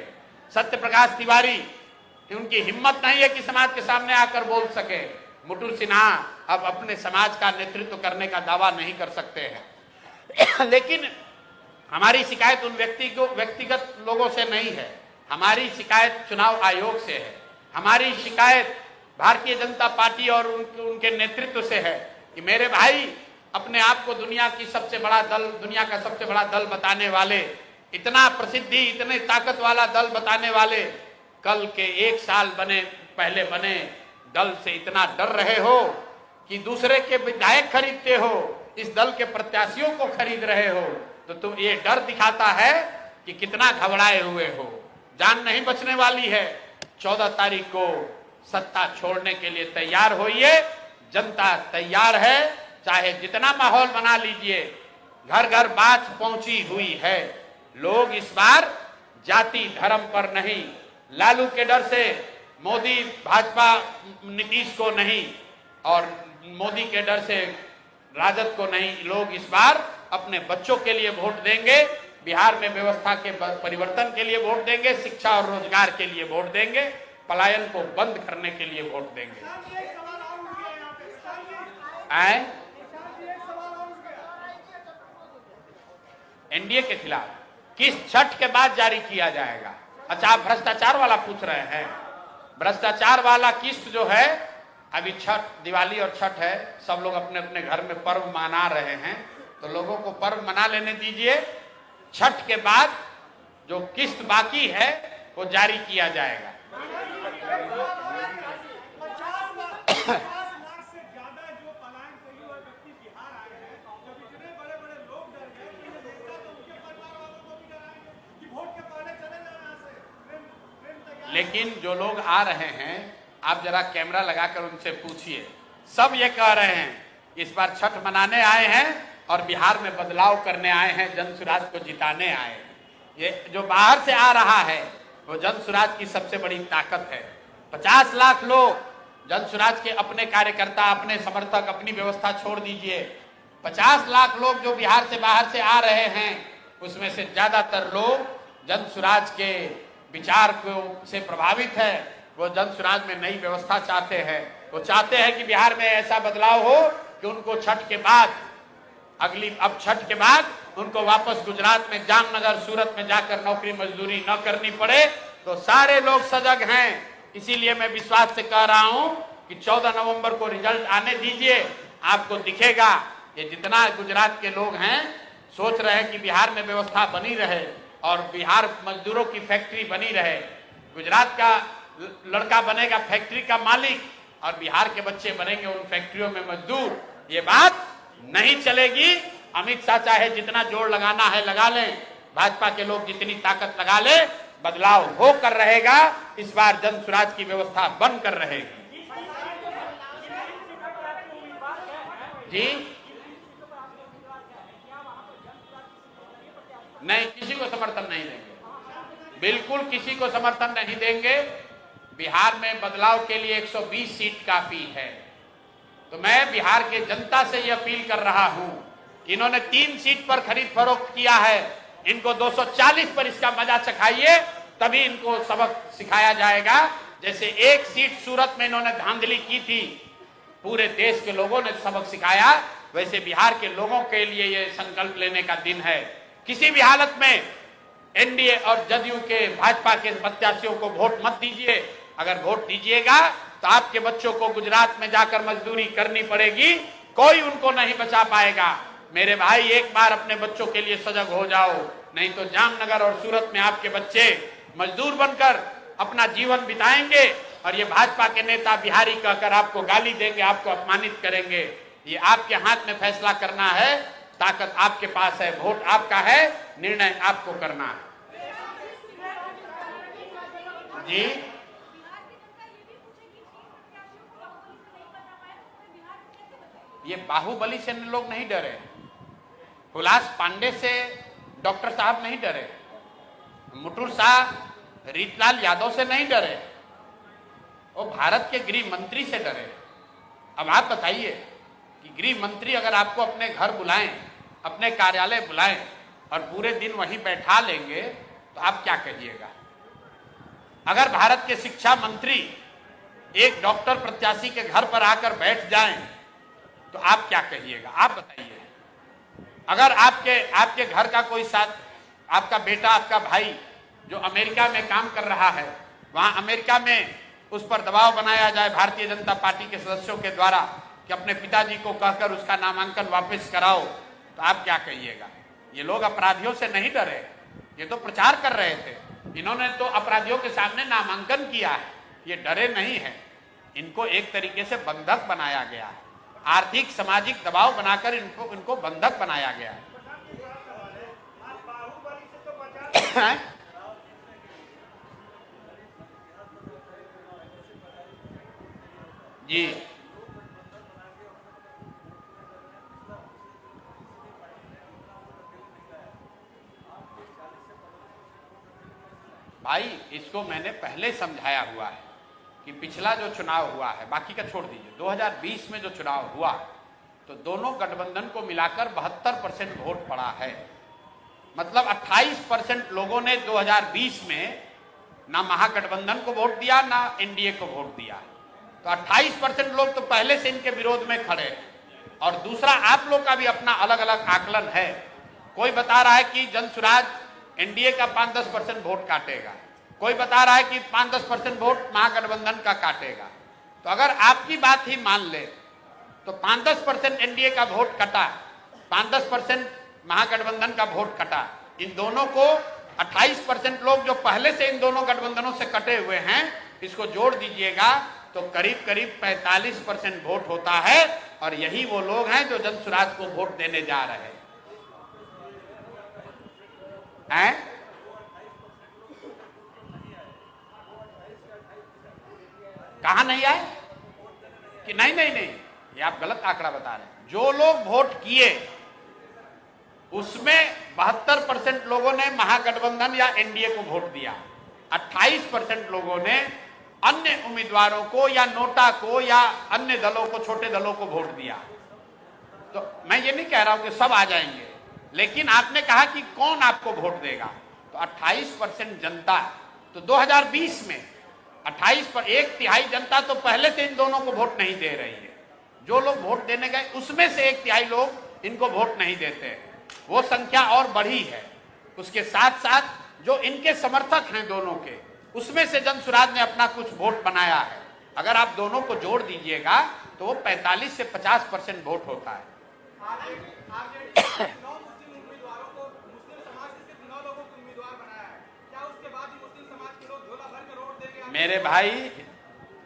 सत्य प्रकाश तिवारी, उनकी हिम्मत नहीं है कि समाज के सामने आकर बोल सके। मुटुर सिन्हा अब अपने समाज का नेतृत्व करने का दावा नहीं कर सकते हैं। लेकिन हमारी शिकायत उन व्यक्तिगत लोगों से नहीं है, हमारी शिकायत चुनाव आयोग से है। हमारी शिकायत भारतीय जनता पार्टी और उनके नेतृत्व से है कि मेरे भाई, अपने आप को दुनिया का सबसे बड़ा दल बताने वाले, इतना प्रसिद्धि, इतने ताकत वाला दल बताने वाले, कल के 1 साल पहले बने दल से इतना डर रहे हो कि दूसरे के विधायक खरीदते हो, इस दल के प्रत्याशियों को खरीद रहे हो, तो तुम ये डर दिखाता है कि कितना घबराए हुए हो। जान नहीं बचने वाली है। 14 तारीख को सत्ता छोड़ने के लिए तैयार होइए। जनता तैयार है, चाहे जितना माहौल बना लीजिए। घर घर बात पहुंची हुई है। लोग इस बार जाति धर्म पर नहीं, लालू के डर से मोदी भाजपा नीतीश को नहीं और मोदी के डर से राजद को नहीं, लोग इस बार अपने बच्चों के लिए वोट देंगे, बिहार में व्यवस्था के परिवर्तन के लिए वोट देंगे, शिक्षा और रोजगार के लिए वोट देंगे, पलायन को बंद करने के लिए वोट देंगे। एनडीए के खिलाफ किस छठ के बाद जारी किया जाएगा? अच्छा, आप भ्रष्टाचार वाला पूछ रहे हैं। भ्रष्टाचार वाला किस्त जो है, अभी छठ, दिवाली और छठ है, सब लोग अपने अपने घर में पर्व मना रहे हैं, तो लोगों को पर्व मना लेने दीजिए। छठ के बाद जो किस्त बाकी है वो जारी किया जाएगा। लेकिन जो लोग आ रहे हैं, आप जरा कैमरा लगाकर उनसे पूछिए, सब ये कह रहे हैं इस बार छठ मनाने आए हैं और बिहार में बदलाव करने आए हैं, जन सुराज को जिताने आए हैं। ये जो बाहर से आ रहा है वो जन सुराज की सबसे बड़ी ताकत है। 50 लाख लोग, जन सुराज के अपने कार्यकर्ता, अपने समर्थक, अपनी व्यवस्था छोड़ दीजिए, 50 लाख लोग जो बिहार से बाहर से आ रहे हैं, उसमें से ज्यादातर लोग जन सुराज के विचार को से प्रभावित है। वो जन सुराज में नई व्यवस्था चाहते हैं। वो चाहते हैं कि बिहार में ऐसा बदलाव हो कि उनको छठ के बाद छठ के बाद उनको वापस गुजरात में, जामनगर, सूरत में जाकर नौकरी मजदूरी न करनी पड़े। तो सारे लोग सजग हैं। इसीलिए मैं विश्वास से कह रहा हूं कि 14 नवंबर को रिजल्ट आने दीजिए, आपको दिखेगा। ये जितना गुजरात के लोग हैं सोच रहे हैं कि बिहार में व्यवस्था बनी रहे और बिहार मजदूरों की फैक्ट्री बनी रहे। गुजरात का लड़का बनेगा फैक्ट्री का मालिक और बिहार के बच्चे बनेंगे उन फैक्ट्रियों में मजदूर। ये बात नहीं चलेगी। अमित शाह चाहे जितना जोर लगाना है लगा लें, भाजपा के लोग जितनी ताकत लगा ले, बदलाव होकर रहेगा। इस बार जन सुराज की व्यवस्था बनकर रहेगी। जी नहीं, किसी को समर्थन नहीं देंगे, बिल्कुल किसी को समर्थन नहीं देंगे। बिहार में बदलाव के लिए 120 सीट काफी है। तो मैं बिहार के जनता से यह अपील कर रहा हूं कि इन्होंने 3 सीट पर खरीद फरोख्त किया है, इनको 240 पर इसका मजा चखाइए, तभी इनको सबक सिखाया जाएगा। जैसे 1 सीट सूरत में इन्होंने धांधली की थी, पूरे देश के लोगों ने सबक सिखाया, वैसे बिहार के लोगों के लिए यह संकल्प लेने का दिन है। किसी भी हालत में एनडीए और जदयू के, भाजपा के प्रत्याशियों को वोट मत दीजिए। अगर वोट दीजिएगा तो आपके बच्चों को गुजरात में जाकर मजदूरी करनी पड़ेगी, कोई उनको नहीं बचा पाएगा। मेरे भाई, एक बार अपने बच्चों के लिए सजग हो जाओ, नहीं तो जामनगर और सूरत में आपके बच्चे मजदूर बनकर अपना जीवन बिताएंगे और ये भाजपा के नेता बिहारी कहकर आपको गाली देंगे, आपको अपमानित करेंगे। ये आपके हाथ में फैसला करना है, ताकत आपके पास है, वोट आपका है, निर्णय आपको करना है। जी ये बाहुबली से लोग नहीं डरे, हुलास पांडे से डॉक्टर साहब नहीं डरे, मुटुर शाह रीतलाल यादव से नहीं डरे, वो भारत के गृह मंत्री से डरे। अब आप बताइए कि गृह मंत्री अगर आपको अपने घर बुलाएं, अपने कार्यालय बुलाएं और पूरे दिन वहीं बैठा लेंगे तो आप क्या कहिएगा? अगर भारत के शिक्षा मंत्री एक डॉक्टर प्रत्याशी के घर पर आकर बैठ जाएं तो आप क्या कहिएगा? आप बताइए। अगर आपके घर का कोई साथ, आपका बेटा, आपका भाई जो अमेरिका में काम कर रहा है, वहां अमेरिका में उस पर दबाव बनाया जाए भारतीय जनता पार्टी के सदस्यों के द्वारा कि अपने पिताजी को कहकर उसका नामांकन वापस कराओ, तो आप क्या कहिएगा? ये लोग अपराधियों से नहीं डरे, ये तो प्रचार कर रहे थे। इन्होंने तो अपराधियों के सामने नामांकन किया है, ये डरे नहीं है। इनको एक तरीके से बंधक बनाया गया है, आर्थिक सामाजिक दबाव बनाकर इनको बंधक बनाया गया है। जी भाई, इसको मैंने पहले समझाया हुआ है कि पिछला जो चुनाव हुआ है, बाकी का छोड़ दीजिए, 2020 में जो चुनाव हुआ तो दोनों गठबंधन को मिलाकर 72% वोट पड़ा है। मतलब 28% लोगों ने 2020 में ना महागठबंधन को वोट दिया, ना एनडीए को वोट दिया। तो 28% लोग तो पहले से इनके विरोध में खड़े। और दूसरा, आप लोग का भी अपना अलग अलग आकलन है। कोई बता रहा है कि जनसुराज एनडीए का 5-10% वोट काटेगा, कोई बता रहा है कि 5-10% वोट महागठबंधन का काटेगा। तो अगर आपकी बात ही मान ले तो 5-10% एनडीए का वोट कटा, 5-10% महागठबंधन का वोट कटा, इन दोनों को 28% लोग जो पहले से इन दोनों गठबंधनों से कटे हुए हैं, इसको जोड़ दीजिएगा तो करीब करीब 45% वोट होता है। और यही वो लोग हैं जो जनसुराज को वोट देने जा रहे हैं। कहा नहीं आए कि नहीं, ये आप गलत आंकड़ा बता रहे हैं। जो लोग वोट किए उसमें 72% लोगों ने महागठबंधन या एनडीए को वोट दिया, 28% लोगों ने अन्य उम्मीदवारों को या नोटा को या अन्य दलों को, छोटे दलों को वोट दिया। तो मैं ये नहीं कह रहा हूं कि सब आ जाएंगे, लेकिन आपने कहा कि कौन आपको वोट देगा, तो 28% जनता। तो 2020 में 28 पर 1/3 जनता तो पहले से इन दोनों को वोट नहीं दे रही है। जो लोग वोट देने गए उसमें से 1/3 लोग इनको वोट नहीं देते, वो संख्या और बढ़ी है। उसके साथ साथ जो इनके समर्थक हैं दोनों के, उसमें से जनसुराज ने अपना कुछ वोट बनाया है। अगर आप दोनों को जोड़ दीजिएगा तो वो 45 से 50% वोट होता है। मेरे भाई,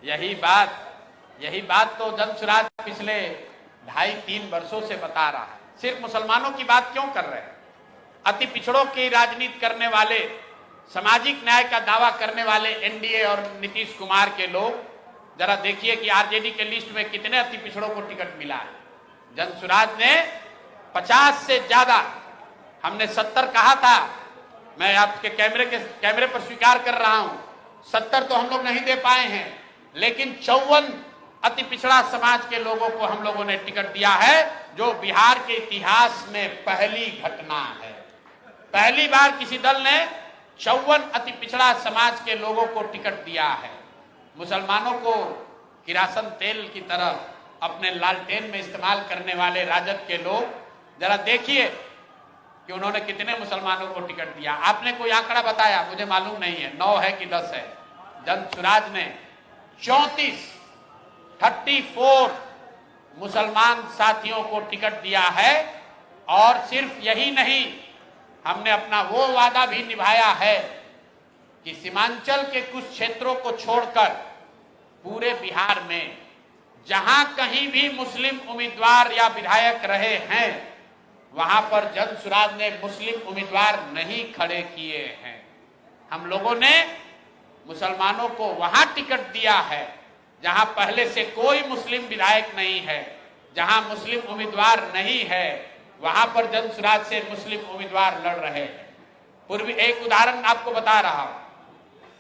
यही बात तो जनसुराज पिछले 2.5-3 वर्षों से बता रहा है। सिर्फ मुसलमानों की बात क्यों कर रहे हैं? अति पिछड़ों की राजनीति करने वाले, सामाजिक न्याय का दावा करने वाले एनडीए और नीतीश कुमार के लोग, जरा देखिए कि आरजेडी के लिस्ट में कितने अति पिछड़ों को टिकट मिला है। जनसुराज ने 50 से ज्यादा, हमने 70 कहा था, मैं आपके कैमरे पर स्वीकार कर रहा हूं, 70 तो हम लोग नहीं दे पाए हैं, लेकिन 54 अति पिछड़ा समाज के लोगों को हम लोगों ने टिकट दिया है, जो बिहार के इतिहास में पहली घटना है। पहली बार किसी दल ने 54 अति पिछड़ा समाज के लोगों को टिकट दिया है। मुसलमानों को किरासन तेल की तरह अपने लालटेन में इस्तेमाल करने वाले राजद के लोग, जरा देखिए कि उन्होंने कितने मुसलमानों को टिकट दिया। आपने कोई आंकड़ा बताया? मुझे मालूम नहीं है, 9 है कि 10 है। जनसुराज ने 34 मुसलमान साथियों को टिकट दिया है। और सिर्फ यही नहीं, हमने अपना वो वादा भी निभाया है कि सीमांचल के कुछ क्षेत्रों को छोड़कर पूरे बिहार में जहां कहीं भी मुस्लिम उम्मीदवार या विधायक रहे हैं, वहां पर जन सुराज ने मुस्लिम उम्मीदवार नहीं खड़े किए हैं। हम लोगों ने मुसलमानों को वहां टिकट दिया है जहां पहले से कोई मुस्लिम विधायक नहीं है, जहां मुस्लिम उम्मीदवार नहीं है, वहां पर जन सुराज से मुस्लिम उम्मीदवार लड़ रहे हैं। पूर्वी एक उदाहरण आपको बता रहा हूं,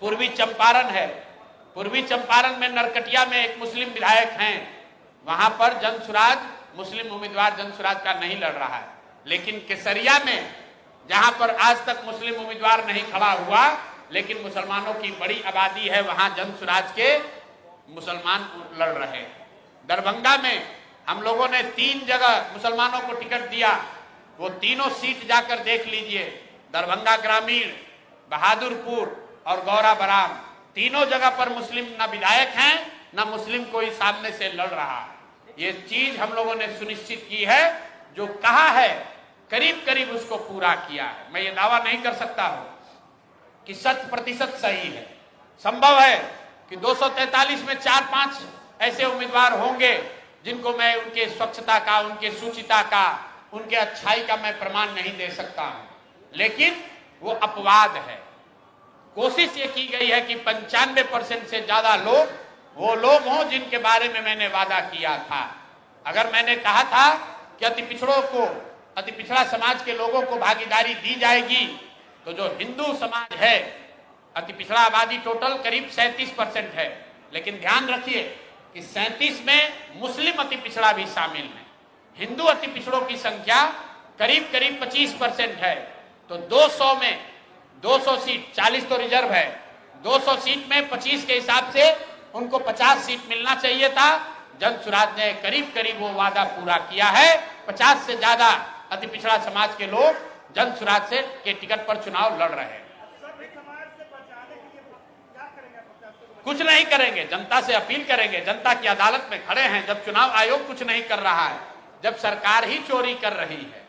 पूर्वी चंपारण है। पूर्वी चंपारण में नरकटिया में एक मुस्लिम विधायक हैं, वहां पर जन सुराज मुस्लिम उम्मीदवार जन सुराज का नहीं लड़ रहा है। लेकिन केसरिया में जहां पर आज तक मुस्लिम उम्मीदवार नहीं खड़ा हुआ, लेकिन मुसलमानों की बड़ी आबादी है, वहां जन सुराज के मुसलमान लड़ रहे हैं। दरभंगा में हम लोगों ने 3 जगह मुसलमानों को टिकट दिया, वो तीनों सीट जाकर देख लीजिए। दरभंगा ग्रामीण, बहादुरपुर और गौरा बराम, तीनों जगह पर मुस्लिम न विधायक हैं न मुस्लिम कोई सामने से लड़ रहा है। ये चीज हम लोगों ने सुनिश्चित की है, जो कहा है करीब करीब उसको पूरा किया है। मैं ये दावा नहीं कर सकता हूं कि 100% सही है। संभव है कि 243 में 4-5 ऐसे उम्मीदवार होंगे जिनको मैं उनके स्वच्छता का, उनके सुचिता का, उनके अच्छाई का मैं प्रमाण नहीं दे सकता हूं, लेकिन वो अपवाद है। कोशिश ये की गई है कि 95% से ज्यादा लोग वो लोग हों जिनके बारे में मैंने वादा किया था। अगर मैंने कहा था कि अति पिछड़ों को, अति पिछड़ा समाज के लोगों को भागीदारी दी जाएगी, तो जो हिंदू समाज है, अति पिछड़ा आबादी टोटल करीब 37% है, लेकिन ध्यान रखिए कि 37 में मुस्लिम अति पिछड़ा भी शामिल है। हिंदू अति पिछड़ों की संख्या करीब करीब 25% है। तो 200 में 200 सीट, 40 तो रिजर्व है, 200 सीट में 25 के हिसाब से उनको 50 सीट मिलना चाहिए था। जन सुराज ने करीब करीब वो वादा पूरा किया है। 50 से ज्यादा अति पिछड़ा समाज के लोग जन सुराज से के टिकट पर चुनाव लड़ रहे हैं। कुछ नहीं करेंगे, जनता से अपील करेंगे। जनता की अदालत में खड़े हैं। जब चुनाव आयोग कुछ नहीं कर रहा है, जब सरकार ही चोरी कर रही है,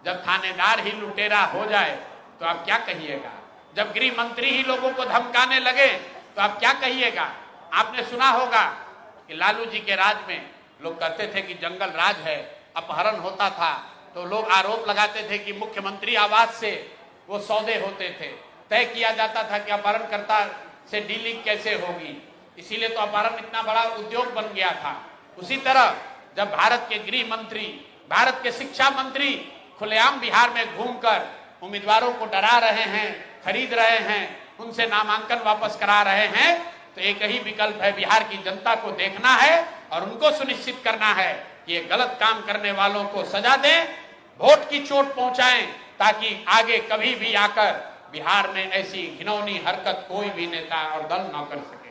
जब थानेदार ही लुटेरा हो जाए, तो आप क्या कहिएगा? जब गृह मंत्री ही लोगों को धमकाने लगे, तो आप क्या कहिएगा? आपने सुना होगा कि लालू जी के राज में लोग कहते थे कि जंगल राज है, अपहरण होता था, तो लोग आरोप लगाते थे कि मुख्यमंत्री आवास से वो सौदे होते थे, तय किया जाता था कि अपहरणकर्ता से डीलिंग कैसे होगी, इसीलिए तो अपहरण इतना बड़ा उद्योग बन गया था। उसी तरह जब भारत के गृह मंत्री, भारत के शिक्षा मंत्री खुलेआम बिहार में घूमकर उम्मीदवारों को डरा रहे हैं, खरीद रहे हैं, उनसे नामांकन वापस करा रहे हैं, तो एक ही विकल्प है, बिहार की जनता को देखना है और उनको सुनिश्चित करना है कि ये गलत काम करने वालों को सजा दें, वोट की चोट पहुंचाएं, ताकि आगे कभी भी आकर बिहार में ऐसी घिनौनी हरकत कोई भी नेता और दल न कर सके।